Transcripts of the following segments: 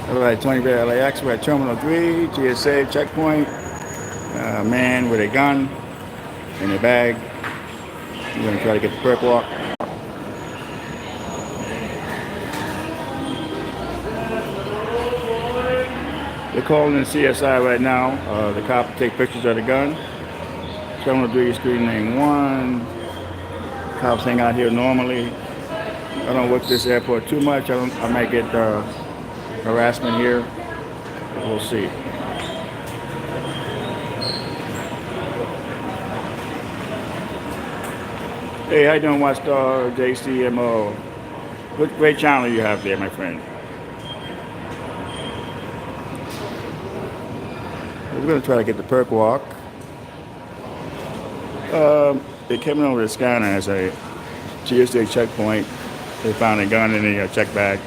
All right, 20 LAX. We're at Terminal 3, TSA checkpoint. Man with a gun in a bag. We're going to try to get the perk walk. They're calling in CSI right now. The cop will take pictures of the gun. Terminal 3, street name 1. Cops hang out here normally. I don't work this airport too much. I might get harassment here. We'll see. Hey, how you doing, Watchdog, JCMO? What great channel you have there, my friend. We're going to try to get the perk walk. They came in over the scanner as a TSA checkpoint. They found a gun in the check bag.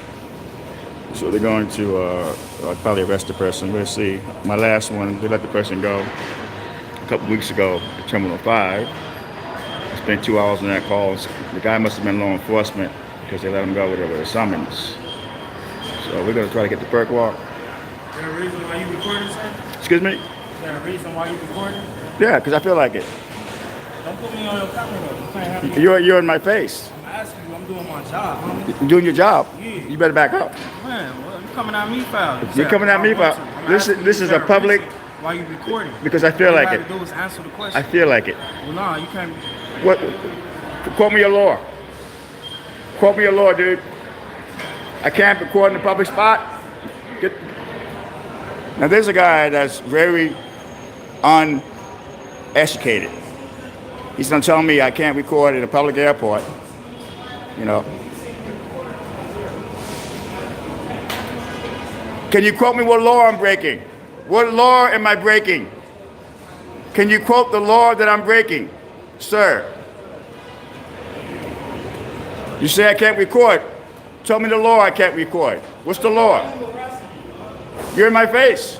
So they're going to probably arrest the person. We'll see. My last one, they let the person go a couple weeks ago at Terminal 5. I spent 2 hours on that call. The guy must have been law enforcement because they let him go with a summons. So we're going to try to get the perk walk. Is there a reason why you recording, sir? Excuse me? Is there a reason why you recording? Yeah, because I feel like it. Don't put me on your camera though. You can't have me. You're in my face. I'm asking you, I'm doing my job, homie. You're doing your job. Yeah. You better back up. Man, well, you coming at me foul. You're coming at me foul. This is a public. Why you recording? Because I feel like it. All you gotta do is answer the question. I feel like it. Well, nah, you can't. What? Quote me your law. Quote me your law, dude. I can't record in a public spot. Now there's a guy that's very uneducated. He's gonna tell me I can't record in a public airport. You know. Can you quote me what law I'm breaking? What law am I breaking? Can you quote the law that I'm breaking, sir? You say I can't record. Tell me the law I can't record. What's the law? You're in my face.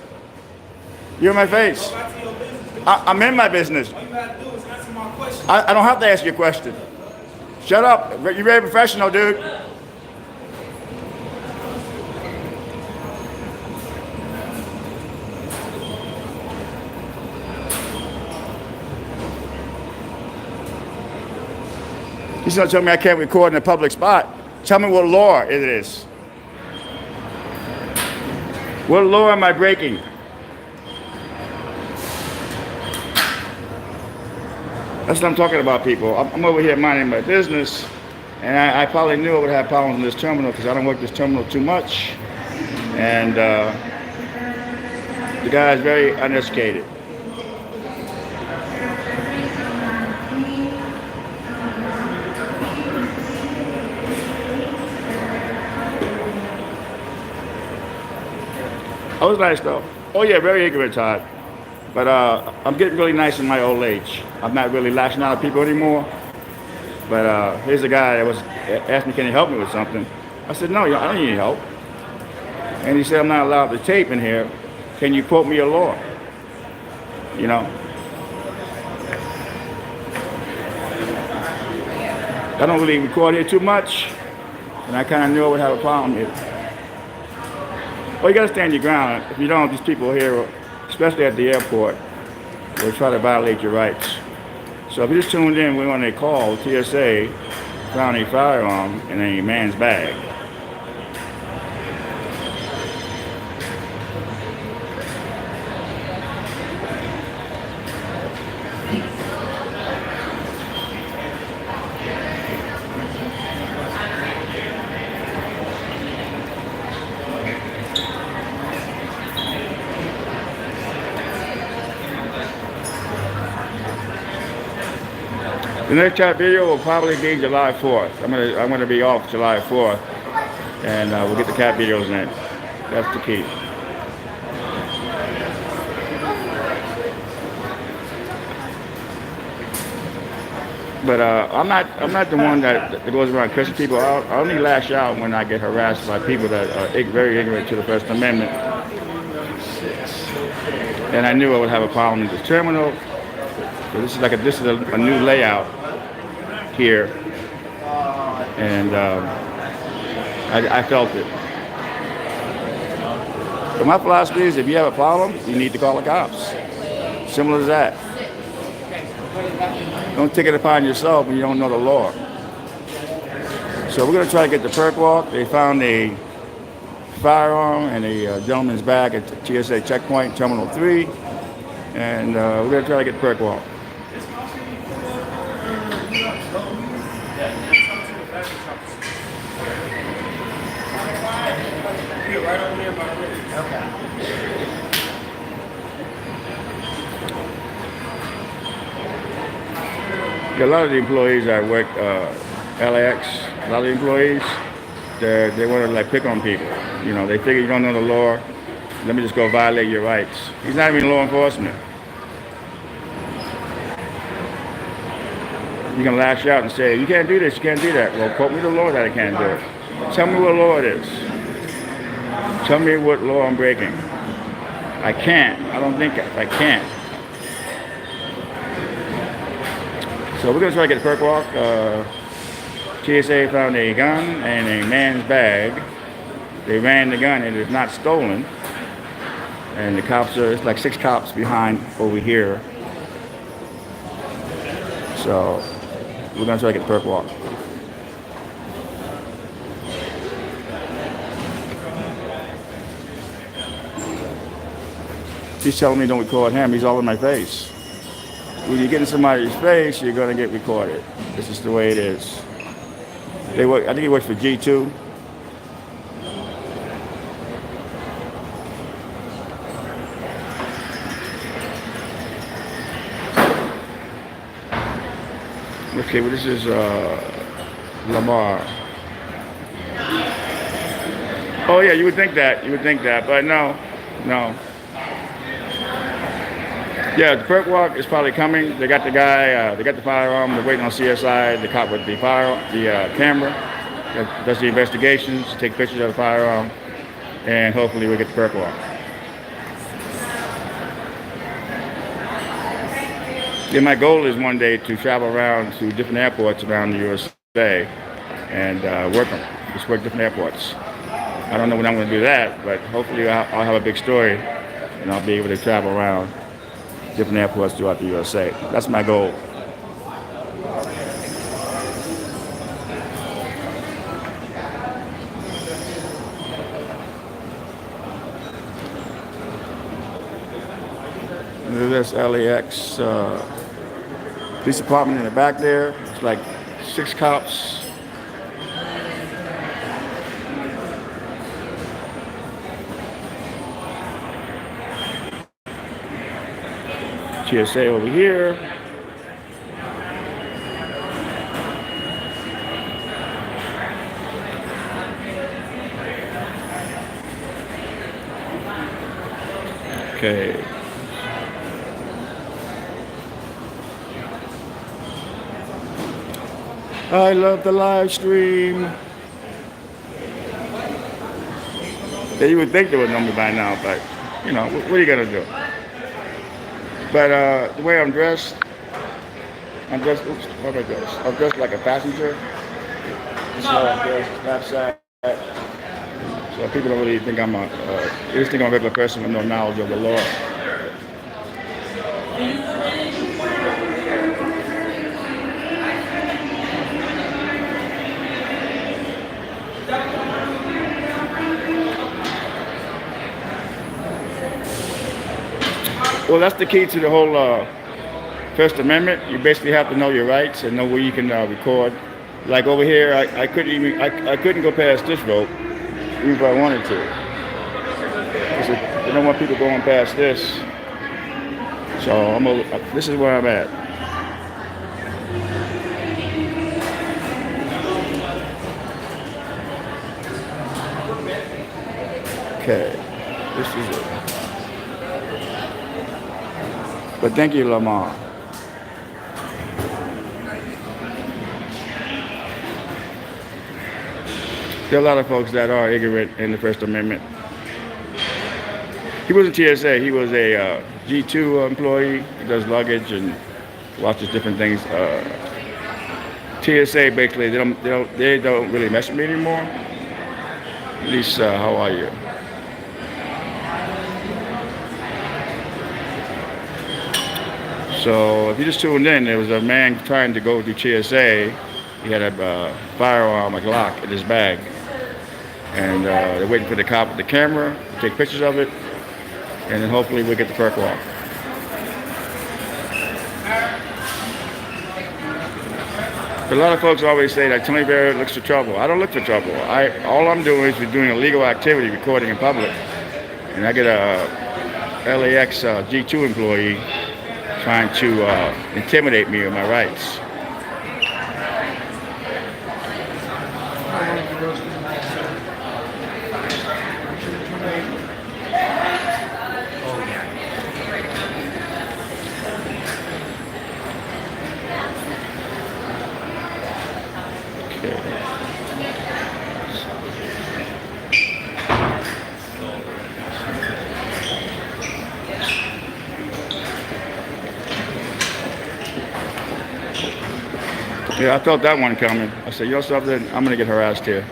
You're in my face. I'm in my business. All you gotta do is answer my question. I don't have to ask you a question. Shut up. You're very professional, dude. He's gonna tell me I can't record in a public spot. Tell me what law it is. What law am I breaking? That's what I'm talking about, people. I'm over here minding my business, and I probably knew I would have problems in this terminal because I don't work this terminal too much. And the guy is very uneducated. I was nice though. Oh yeah, very ignorant, Todd. But I'm getting really nice in my old age. I'm not really lashing out at people anymore. But here's a guy that was asked me, can you help me with something? I said, no, I don't need any help. And he said, I'm not allowed to tape in here. Can you quote me a law? You know? I don't really record here too much. And I kind of knew I would have a problem here. Well, you gotta stand your ground. If you don't, these people here, especially at the airport, will try to violate your rights. So if you just tuned in, we're on a call, TSA found a firearm in a man's bag. The next chat video will probably be July 4th. I'm gonna be off July 4th, and we'll get the cat videos in. That's the key. But I'm not the one that goes around cursing people out. I only lash out when I get harassed by people that are very ignorant to the First Amendment. And I knew I would have a problem in this terminal. So this is a new layout here, and I felt it. But my philosophy is if you have a problem, you need to call the cops. Simple as that. Don't take it upon yourself when you don't know the law. So we're going to try to get the perk walk. They found a firearm in a gentleman's bag at the TSA checkpoint, Terminal 3. And we're going to try to get the perk walk. Right over there by the river. Okay. Yeah, a lot of the employees that work LAX, a lot of the employees, they want to like pick on people. You know, they figure you don't know the law. Let me just go violate your rights. He's not even law enforcement. You can lash out and say, you can't do this, you can't do that. Well, quote me the law that I can't do it. Tell me what law it is. Tell me what law I'm breaking. I can't. I don't think I can't. So we're going to try to get a perk walk. TSA found a gun and a man's bag. They ran the gun and it is not stolen. And the cops it's like 6 cops behind over here. So we're going to try to get the perk walk. He's telling me don't record him. He's all in my face. When you get in somebody's face, you're going to get recorded. This is the way it is. They work. I think he works for G2. Okay, well this is Lamar. Oh yeah, you would think that. You would think that, but no. Yeah, the perk walk is probably coming. They got the guy, they got the firearm. They're waiting on CSI, the cop with the camera that does the investigations, take pictures of the firearm, and hopefully we'll get the perk walk. Yeah, my goal is one day to travel around to different airports around the USA and work them. Just work different airports. I don't know when I'm going to do that, but hopefully I'll have a big story and I'll be able to travel around different airports throughout the USA. That's my goal. There's LAX police department in the back there. It's like 6 cops. TSA over here. Okay. I love the live stream. Yeah, you would think they would know me by now, but you know, what are you gonna do? But the way I'm dressed, oops, how am I dressed? I'm dressed like a passenger. This is how I'm dressed, knapsack. So people don't really think they just think I'm a regular person with no knowledge of the law. Well, that's the key to the whole First Amendment. You basically have to know your rights and know where you can record. Like over here, I couldn't go past this rope, even if I wanted to. I don't want people going past this. So this is where I'm at. Okay, this is it. But thank you, Lamar. There are a lot of folks that are ignorant in the First Amendment. He wasn't TSA. He was a G2 employee. He does luggage and watches different things. TSA basically they don't really mess with me anymore. At least how are you? So if you just tuned in, there was a man trying to go through TSA. He had a firearm, a Glock, in his bag. And they're waiting for the cop with the camera to take pictures of it. And then hopefully we'll get the perk walk. But a lot of folks always say that Tony Barrett looks for trouble. I don't look for trouble. All I'm doing is doing illegal activity, recording in public. And I get a LAX G2 employee trying to intimidate me of my rights. Yeah, I felt that one coming. I said, you know something? I'm going to get harassed here.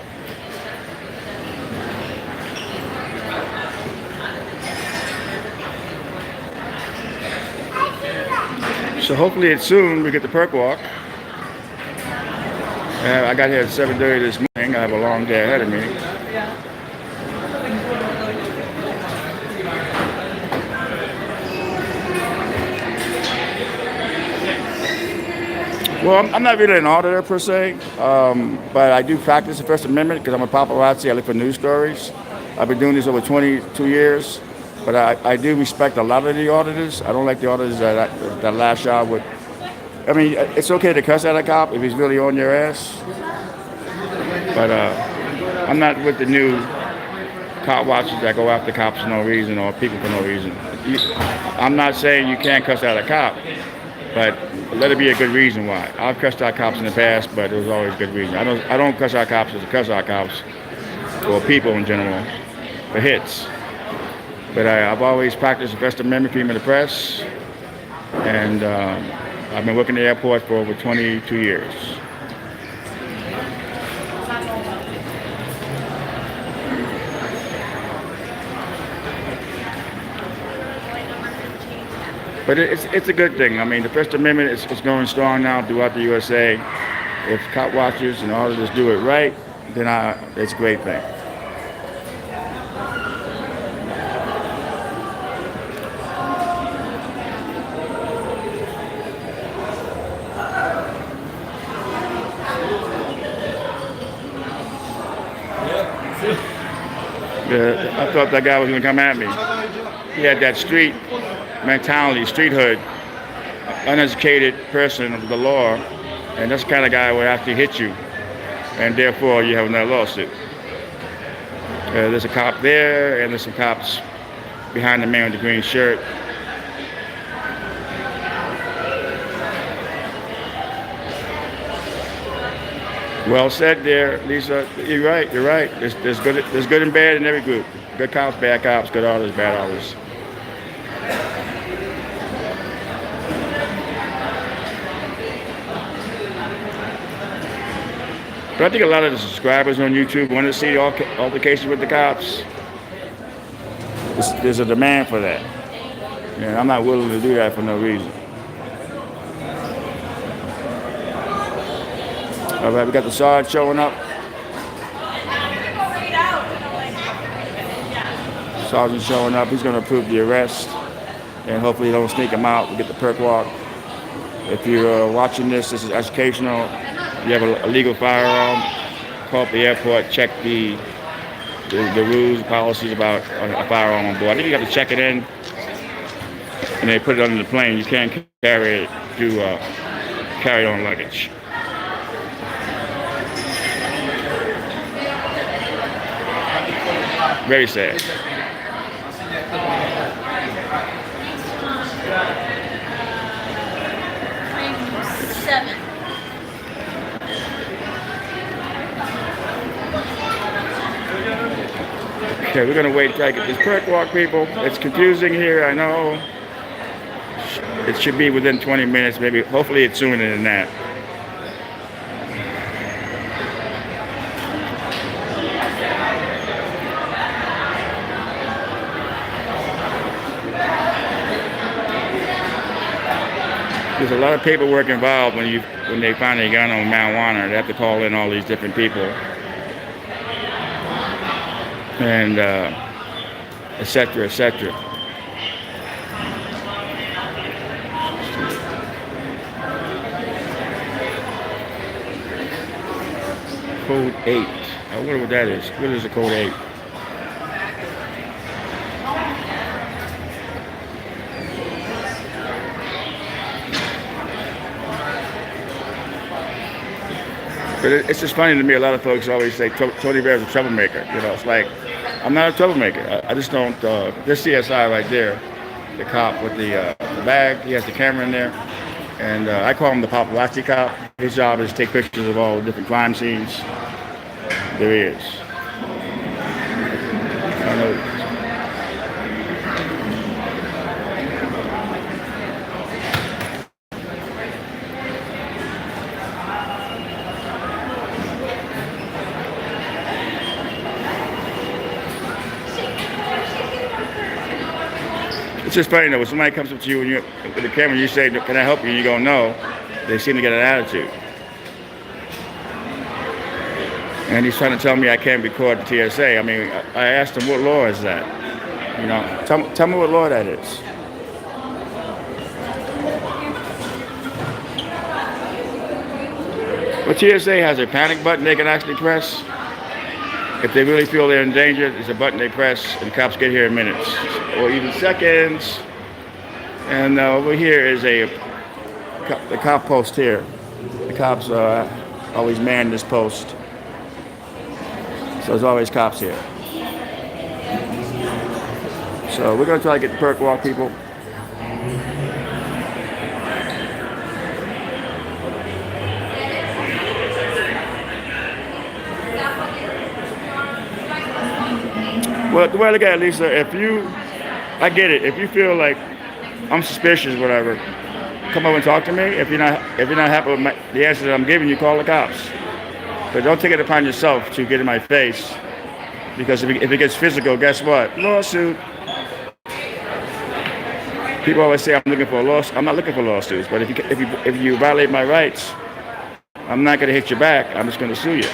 So hopefully it's soon we get the perk walk. I got here at 7:30 this morning. I have a long day ahead of me. Well, I'm not really an auditor per se, but I do practice the First Amendment because I'm a paparazzi. I look for news stories. I've been doing this over 22 years, but I do respect a lot of the auditors. I don't like the auditors that lash out with. I mean, it's okay to cuss at a cop if he's really on your ass, but I'm not with the new cop watchers that go after cops for no reason or people for no reason. I'm not saying you can't cuss at a cop, but let it be a good reason why. I've cussed out cops in the past, but it was always a good reason. I don't cuss out cops to cuss out cops or people in general for hits. But I've always practiced the First Amendment, freedom of the press, and I've been working at the airport for over 22 years. But it's a good thing. I mean, the First Amendment is going strong now throughout the USA. If cop watchers and auditors do it right, then it's a great thing. I thought that guy was going to come at me. He had that street mentality, street hood, uneducated person of the law, and that's the kind of guy who would have to hit you, and therefore you have another lawsuit. There's a cop there, and there's some cops behind the man with the green shirt. Well said there, Lisa. You're right. There's good and bad in every group. Good cops, bad cops, good auditors, bad auditors. But I think a lot of the subscribers on YouTube want to see altercations with the cops. There's a demand for that. And I'm not willing to do that for no reason. All right, we got the sergeant showing up. Sergeant showing up. He's going to approve the arrest. And hopefully don't sneak him out. We get the perk walk. If you're watching this is educational. You have a legal firearm, call up the airport, check the rules, policies about a firearm on board. I think you have to check it in, and they put it under the plane. You can't carry it through carry-on luggage. Very sad. Seven. Okay, we're going to wait till I get this perk walk, people. It's confusing here, I know. It should be within 20 minutes, maybe. Hopefully it's sooner than that. There's a lot of paperwork involved when they find a gun on marijuana. They have to call in all these different people, and et cetera, et cetera. Code 8. I wonder what that is. What is the code 8? But it's just funny to me. A lot of folks always say Tony Bear's a troublemaker. You know, it's like I'm not a troublemaker. I just don't. This CSI right there, the cop with the bag, he has the camera in there, and I call him the paparazzi cop. His job is to take pictures of all the different crime scenes there is. I know. It's just funny though, when somebody comes up to you with the camera, you say, "Can I help you?" and you go, "No," they seem to get an attitude. And he's trying to tell me I can't record the TSA. I mean, I asked him, what law is that? You know, tell me what law that is. But TSA has a panic button they can actually press. If they really feel they're in danger, there's a button they press, and the cops get here in minutes, or even seconds. And over here is the cop post here. The cops always man this post. So there's always cops here. So we're going to try to get the perk walk, people. Well, the way I look at it, Lisa, I get it. If you feel like I'm suspicious, whatever, come over and talk to me. If you're not happy with the answer that I'm giving you, call the cops. But don't take it upon yourself to get in my face, because if it gets physical, guess what? Lawsuit. People always say I'm looking for a lawsuit. I'm not looking for lawsuits, but if you violate my rights, I'm not going to hit you back. I'm just going to sue you.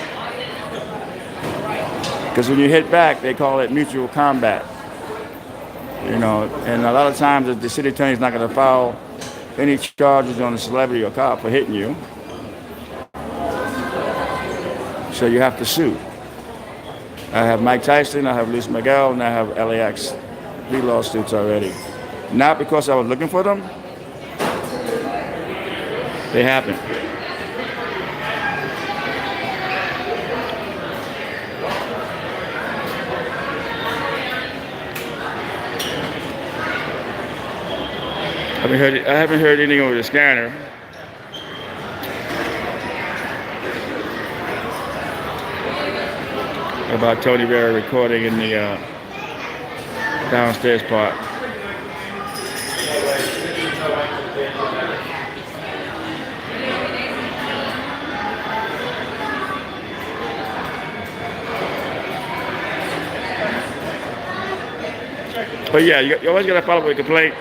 Because when you hit back, they call it mutual combat. You know, and a lot of times the city attorney's not going to file any charges on a celebrity or cop for hitting you. So you have to sue. I have Mike Tyson, I have Luis Miguel, and I have LAX. 3 lawsuits already. Not because I was looking for them. They happen. I haven't heard anything over the scanner. About Tony Vera recording in the downstairs part. But yeah, you always got to follow up with a complaint.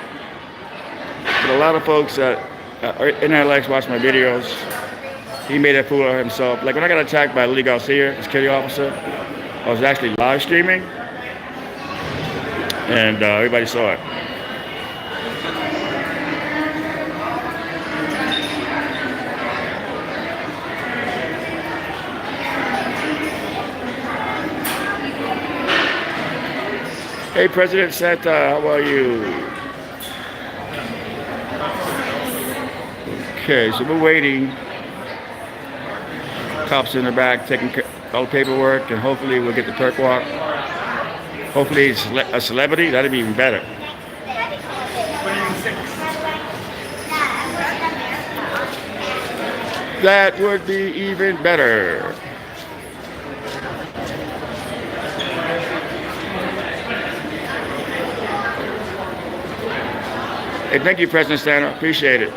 But a lot of folks that are in LX watch my videos. He made a fool of himself. Like when I got attacked by Lee Garcia, a security officer, I was actually live streaming, and everybody saw it. Hey, President Santa, how are you? Okay, so we're waiting. Cops in the back taking all the paperwork, and hopefully we'll get the perk walk. Hopefully it's a celebrity. That'd be even better. That would be even better. Hey, thank you, President Santa. Appreciate it.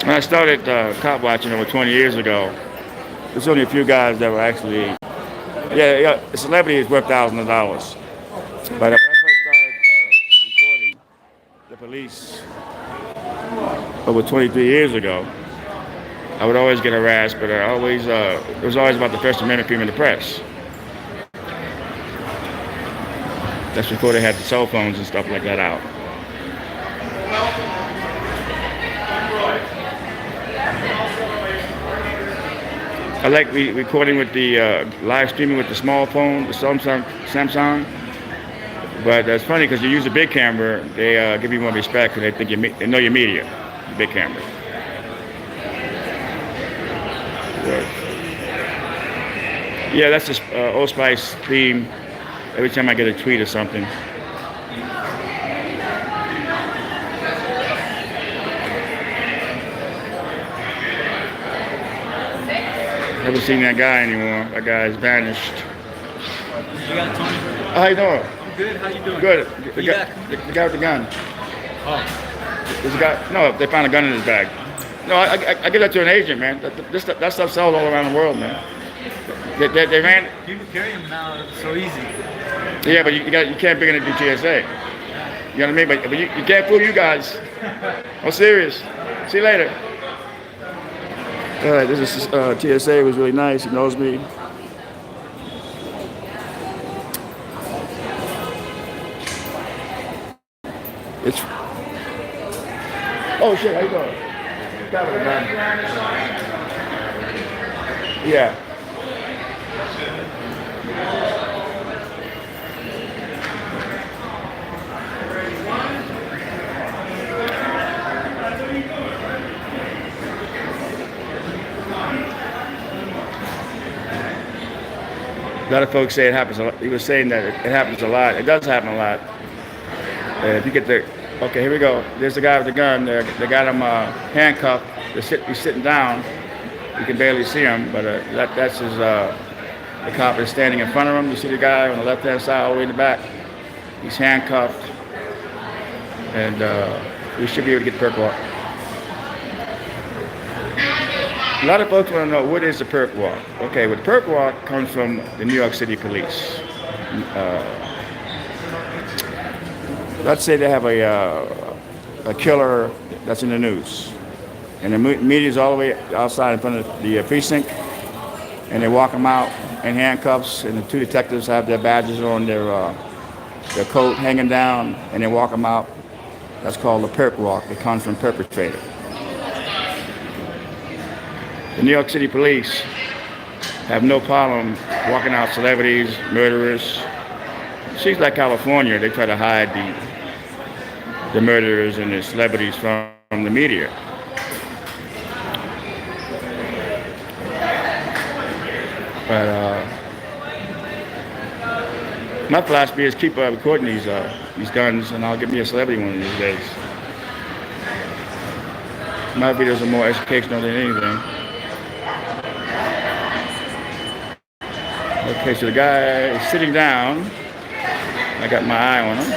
When I started cop watching over 20 years ago, there's only a few guys that were actually, yeah, a celebrity is worth thousands of dollars. But when I first started recording the police over 23 years ago, I would always get harassed, but it was always about the First Amendment, freedom of the press. That's before they had the cell phones and stuff like that out. I like recording with the live streaming with the small phone, the Samsung. But it's funny because you use a big camera, they give you more respect because they think they know your media, the big camera. Yeah, that's just Old Spice theme. Every time I get a tweet or something. Haven't seen that guy anymore. That guy's vanished. You got Tony? How you doing? I'm good. How you doing? Good. The guy with the gun. Oh. There's a guy. No, they found a gun in his bag. No, I give that to an agent, man. That stuff sells all around the world, man. They ran. People carry them now. It's so easy. Yeah, but you can't bring it into TSA. You know what I mean? But you can't fool you guys. I'm serious. See you later. All right, this is TSA. It was really nice. He knows me. It's. Oh shit! How you doing? Yeah. A lot of folks say it happens a lot. He was saying that it happens a lot. It does happen a lot. If you get the, okay, here we go. There's the guy with the gun. They got him handcuffed. He's sitting down. You can barely see him, but that's his. The cop is standing in front of him. You see the guy on the left-hand side, all the way in the back. He's handcuffed, and we should be able to get the perk walk. A lot of folks want to know, what is the perk walk? Okay, well, the perk walk comes from the New York City police. Let's say they have a killer that's in the news, and the media's all the way outside in front of the precinct, and they walk them out in handcuffs, and the two detectives have their badges on, their coat hanging down, and they walk them out. That's called the perk walk. It comes from perpetrator. The New York City police have no problem walking out celebrities, murderers. She's like California. They try to hide the murderers and the celebrities from the media. But my philosophy is keep recording these guns, and I'll get me a celebrity one of these days. My videos are more educational than anything. Okay, so the guy is sitting down. I got my eye on him.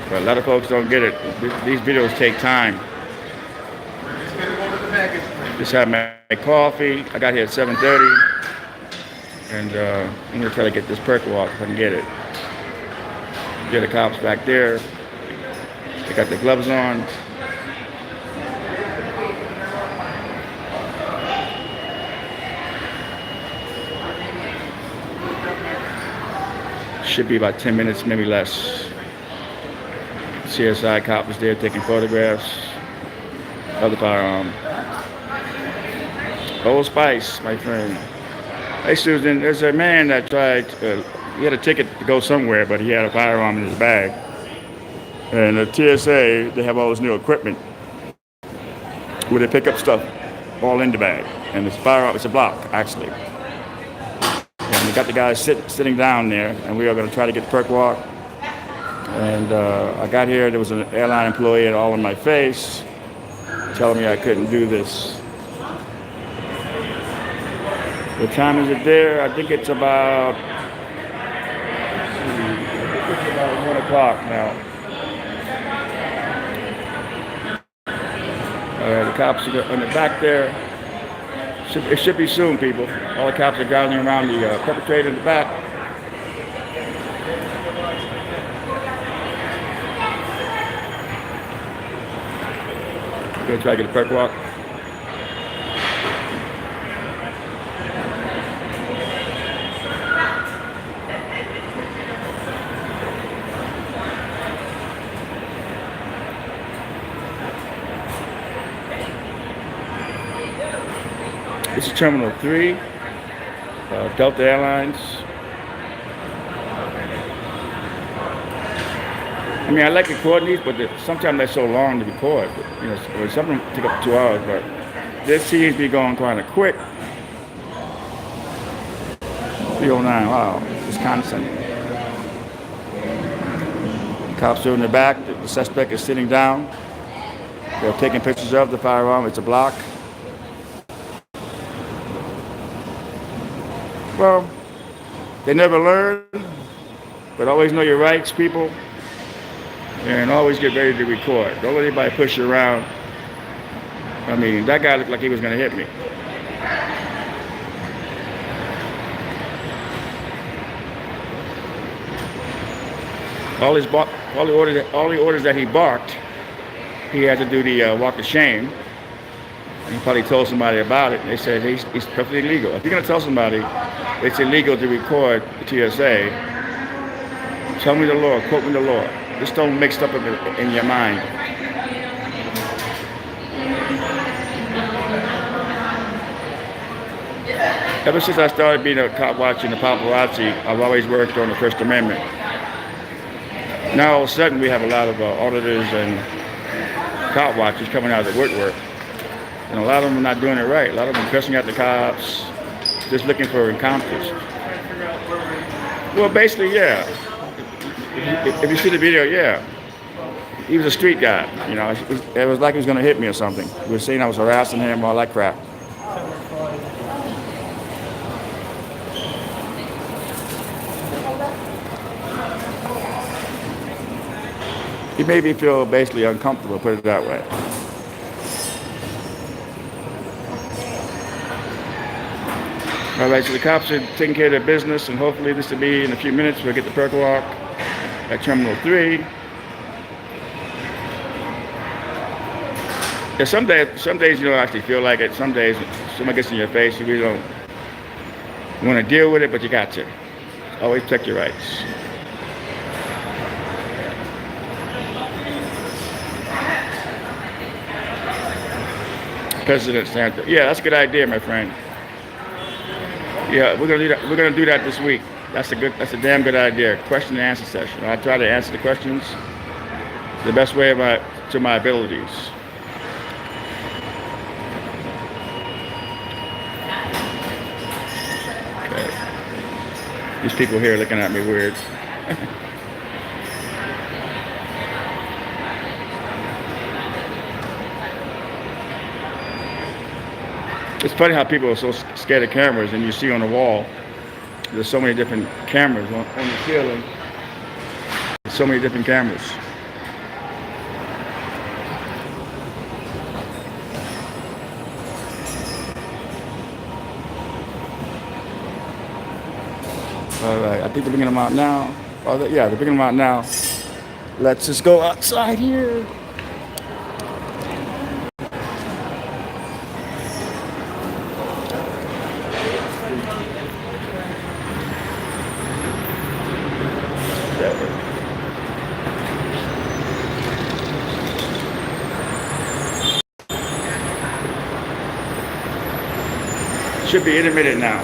But a lot of folks don't get it. These videos take time. Just had my coffee. I got here at 7:30. And I'm going to try to get this perk walk if I can get it. Get the cops back there. They got their gloves on. Should be about 10 minutes, maybe less. CSI cop was there taking photographs of the firearm. Old Spice, my friend. Hey, Susan, there's a man that tried, he had a ticket to go somewhere, but he had a firearm in his bag. And the TSA, they have all this new equipment where they pick up stuff all in the bag. And this firearm, it's a block, actually. And we got the guy sitting down there, and we are going to try to get the perk walk. And I got here, there was an airline employee all in my face, telling me I couldn't do this. What time is it there? I think it's about 1 o'clock now. cops are on the back there. It should be soon, people. All the cops are gathering around the perpetrator in the back. Gonna try to get a perk walk. This is Terminal 3, Delta Airlines. I mean, I like recording these, but sometimes they're so long to record. You know, some of them take up 2 hours, but this seems to be going kind of quick. 309, wow, Wisconsin. Cops are in the back. The suspect is sitting down. They're taking pictures of the firearm. It's a block. Well, they never learn, but always know your rights, people, and always get ready to record. Don't let anybody push you around. I mean, that guy looked like he was going to hit me. All the orders that he barked, he had to do the walk of shame. He probably told somebody about it. They said he's perfectly legal. If you're going to tell somebody it's illegal to record the TSA, tell me the law, quote me the law. Just don't make stuff up in your mind. Ever since I started being a cop watching the paparazzi, I've always worked on the First Amendment. Now all of a sudden we have a lot of auditors and cop watchers coming out of the woodwork. And a lot of them are not doing it right. A lot of them are cussing at the cops, just looking for encounters. Well, basically, yeah. If you see the video, yeah. He was a street guy, you know. It was like he was going to hit me or something. He was saying I was harassing him, all that crap. He made me feel basically uncomfortable, put it that way. All right, so the cops are taking care of their business, and hopefully this will be in a few minutes. We'll get the perk walk at Terminal 3. Yeah, some days you don't actually feel like it. Some days someone gets in your face, you really don't want to deal with it, but you got to. Always protect your rights. President Santa. Yeah, that's a good idea, my friend. Yeah, we're gonna do that. We're gonna do that this week. That's a damn good idea. Question and answer session. I try to answer the questions the best way to my abilities. Okay. These people here looking at me weird. It's funny how people are so scared of cameras, and you see on the wall, there's so many different cameras on the ceiling. So many different cameras. All right, I think they're bringing them out now. Oh, yeah, they're bringing them out now. Let's just go outside here. Should be intermittent now.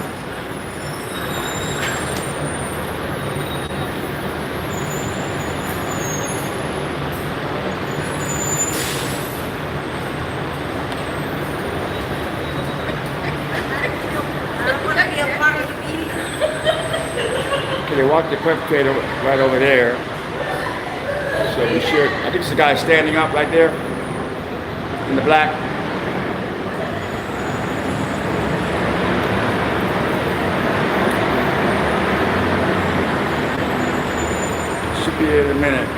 Okay, they walked the perpetrator right over there. So we should. I think it's the guy standing up right there in the black. Be in a minute.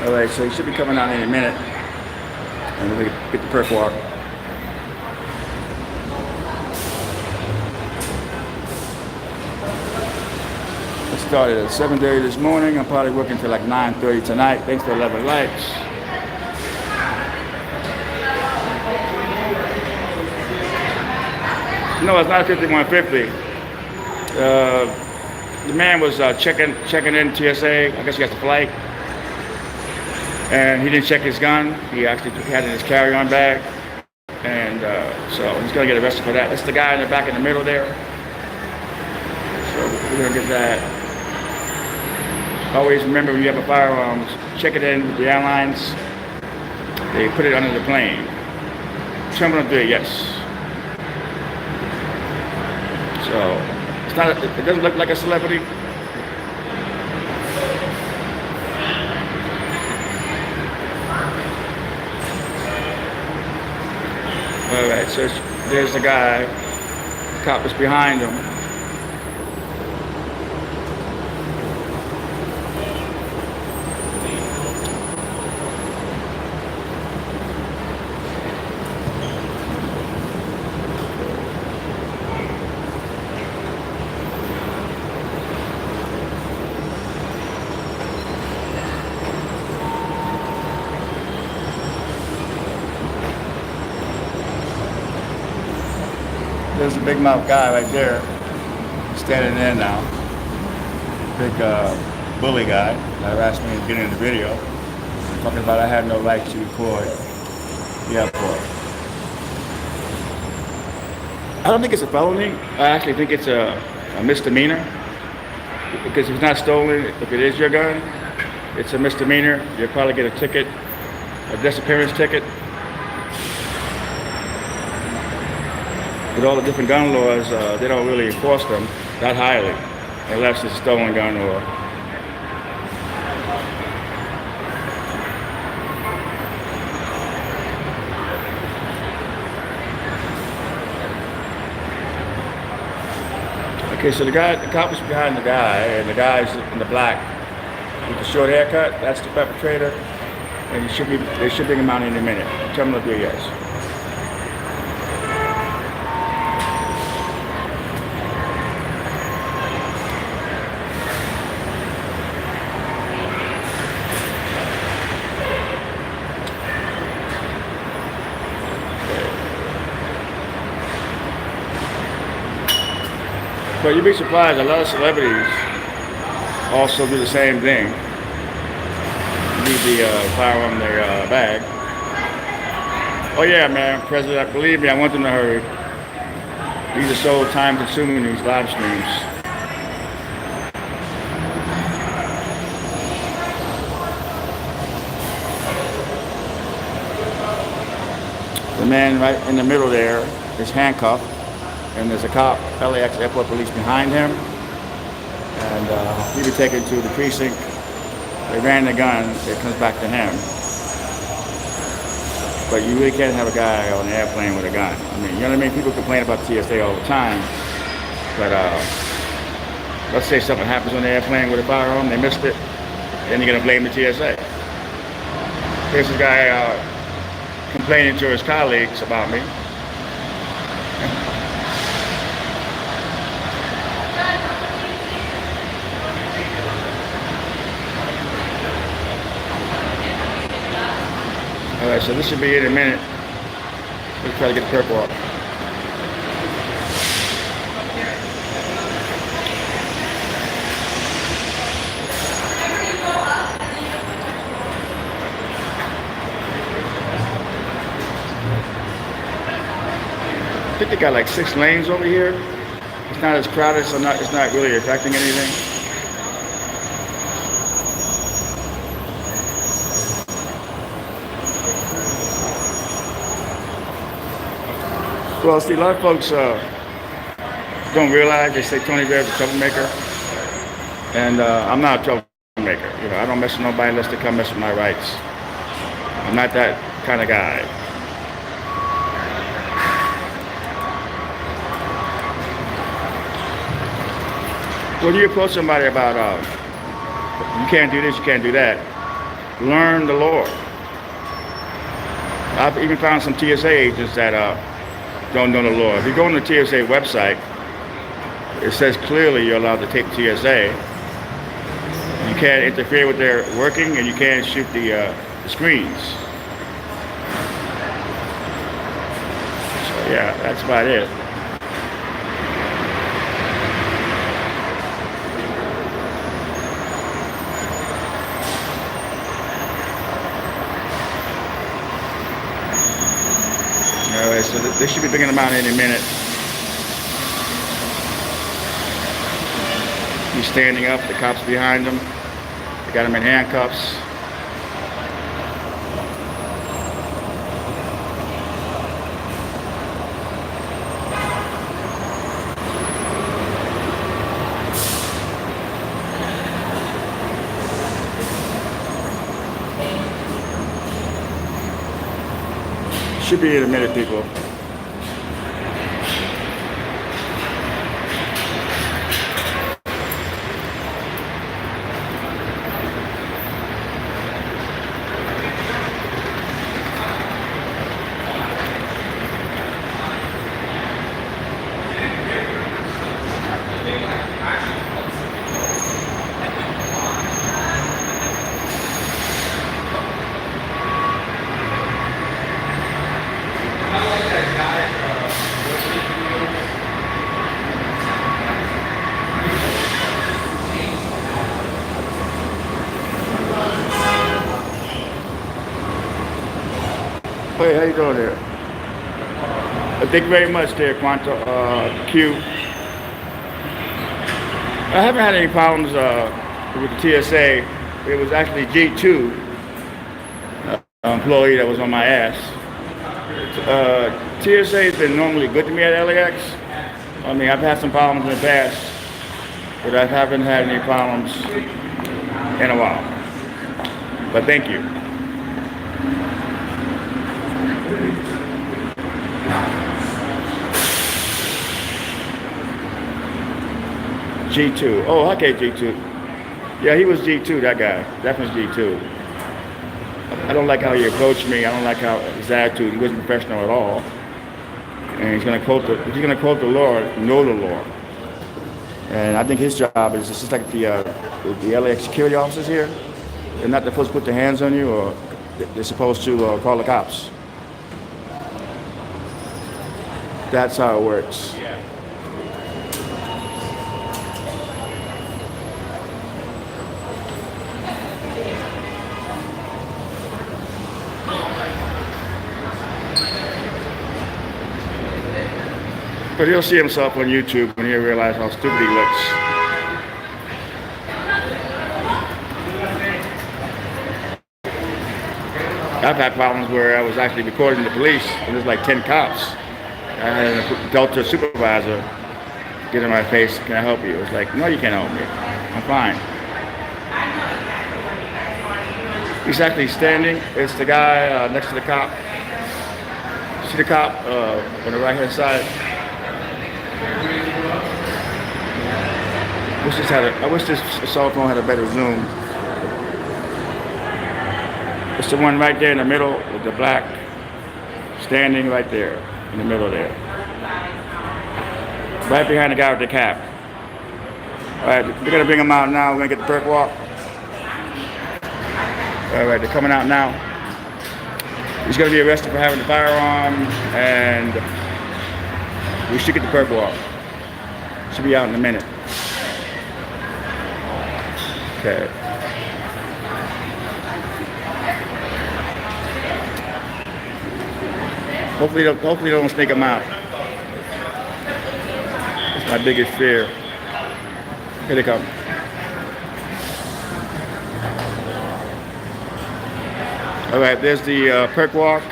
All right, so he should be coming out any minute. And we get the perk walk. It started at 7:30 this morning. I'm probably working till like 9:30 tonight. Thanks to 11 lights. No, it's not 5150. The man was checking in TSA. I guess he got the flight. And he didn't check his gun. He actually had it in his carry-on bag. And so he's going to get arrested for that. That's the guy in the back in the middle there. So we're going to get that. Always remember when you have a firearm, check it in with the airlines. They put it under the plane. Terminal 3, yes. So it's not. It doesn't look like a celebrity. All right, so there's the guy. The cop is behind him. There's a big mouth guy right there, standing there now. Big bully guy that harassed me at the beginning of the video, talking about I had no right to record the airport. I don't think it's a felony. I actually think it's a misdemeanor, because if it's not stolen, if it is your gun, it's a misdemeanor. You'll probably get a ticket, a disappearance ticket. With all the different gun laws, they don't really enforce them that highly, unless it's a stolen gun or. Okay, so the cop is behind the guy, and the guy's in the black with the short haircut. That's the perpetrator, and they should bring him out in a minute. Terminal 3, yes. But you'd be surprised, a lot of celebrities also do the same thing. Leave the firearm in their bag. Oh yeah, man, President, believe me, I want them to hurry. These are so time consuming, these live streams. The man right in the middle there is handcuffed. And there's a cop, LAX Airport Police, behind him. And he'll be taken to the precinct. They ran the gun, it comes back to him. But you really can't have a guy on an airplane with a gun. I mean, you know what I mean? People complain about TSA all the time. But let's say something happens on the airplane with a firearm, they missed it, then you're gonna blame the TSA. Here's this guy complaining to his colleagues about me. All right, so this should be in a minute. We'll try to get the perk walk. I think they got like 6 lanes over here. It's not as crowded, so it's not really affecting anything. Well, see, a lot of folks don't realize, they say Tony Bear's a troublemaker. And I'm not a troublemaker. You know, I don't mess with nobody unless they come mess with my rights. I'm not that kind of guy. When you approach somebody about, you can't do this, you can't do that, learn the law. I've even found some TSA agents that don't know the law. If you go on the TSA website, it says clearly you're allowed to tape TSA. You can't interfere with their working, and you can't shoot the screens. So yeah, that's about it. All right, so they should be bringing them out any minute. He's standing up, the cops behind him. They got him in handcuffs. Should be in a minute, people. Hey, how you doing there? Thank you very much there, Quanto Q. I haven't had any problems with the TSA. It was actually G2 employee that was on my ass. TSA has been normally good to me at LAX. I mean, I've had some problems in the past, but I haven't had any problems in a while. But thank you. G2. Oh, okay, G2. Yeah, he was G2, that guy. Definitely G2. I don't like how he approached me. I don't like how his attitude. He wasn't professional at all. And he's gonna quote the law, know the law. And I think his job is just like the LAX security officers here. They're not supposed to put their hands on you, or they're supposed to call the cops. That's how it works. But he'll see himself on YouTube and he'll realize how stupid he looks. I've had problems where I was actually recording the police and there's like 10 cops. I had a Delta supervisor get in my face, "Can I help you?" It's like, "No, you can't help me. I'm fine." He's actually standing. It's the guy next to the cop. See the cop on the right hand side? I wish this cell phone had a better zoom. It's the one right there in the middle with the black, standing right there in the middle there. Right behind the guy with the cap. All right, we're gonna bring him out now. We're gonna get the perk walk. All right, they're coming out now. He's gonna be arrested for having a firearm, and we should get the perk walk. Should be out in a minute. Okay. Hopefully they don't sneak him out. That's my biggest fear. Here they come. All right, there's the perk walk.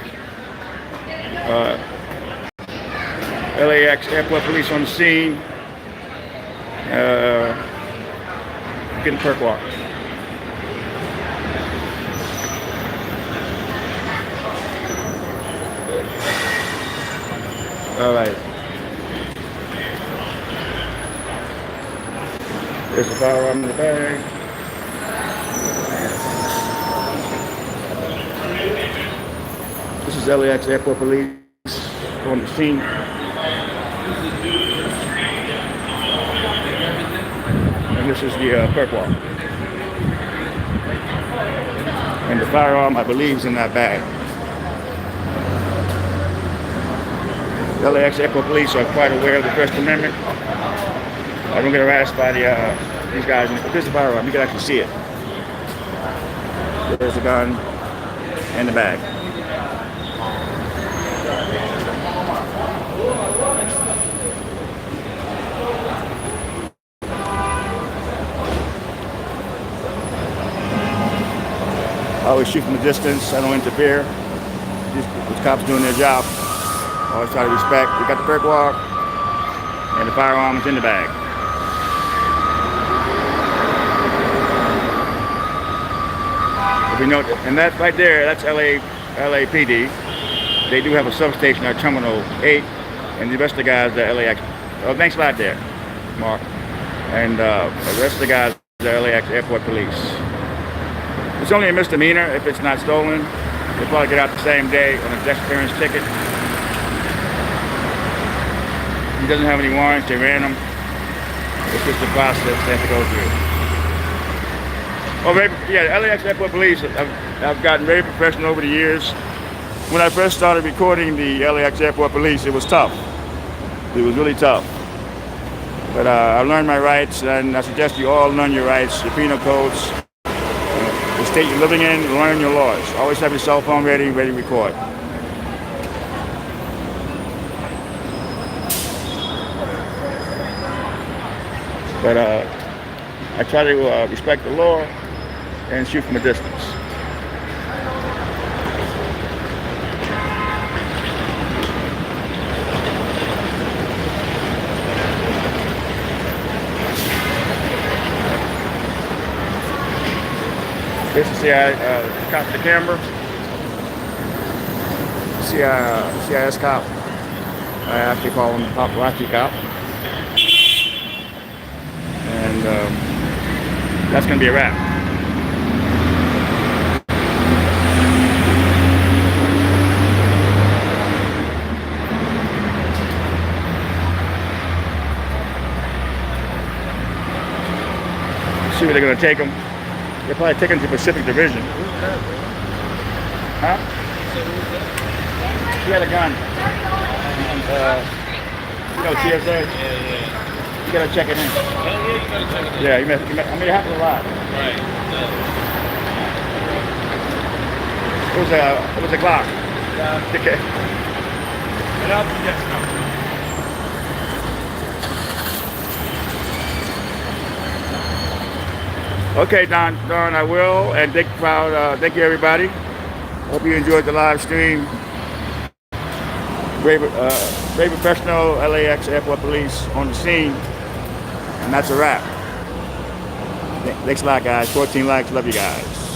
LAX airport police on the scene. Getting perk walk. All right. There's a firearm in the bag. is LAX Airport Police on the scene. And this is the perk walk. And the firearm, I believe, is in that bag. The LAX Airport Police are quite aware of the First Amendment. I don't get harassed by these guys. Here's the firearm. You can actually see it. There's the gun and the bag. I always shoot from a distance. I don't interfere. These cops doing their job. I always try to respect. We got the perk walk and the firearm is in the bag. If we know, and that right there, that's LAPD. They do have a substation at Terminal 8, and the rest of the guys are LAX. Oh, thanks a lot there, Mark. And the rest of the guys are LAX Airport Police. It's only a misdemeanor if it's not stolen. They'll probably get out the same day on a disappearance ticket. He doesn't have any warrants, they ran him. It's just a process they have to go through. Oh, yeah, LAX Airport Police, I've gotten very professional over the years. When I first started recording the LAX Airport Police, it was tough. It was really tough. But I learned my rights, and I suggest you all learn your rights, your penal codes, the state you're living in, learn your laws. Always have your cell phone ready to record. But I try to respect the law and shoot from a distance. This is the cop the camera. CIS cop. I actually call him paparazzi cop. And that's going to be a wrap. See where they're going to take him. They're probably taking him to Pacific Division. Huh? He had a gun. TSA? You gotta check it in. Yeah, it happens a lot. Right. It was a Glock. Okay. Okay, Don, I will, and thank you, everybody. Hope you enjoyed the live stream. Very professional LAX Airport Police on the scene, and that's a wrap. Thanks a lot, guys. 14 likes. Love you guys.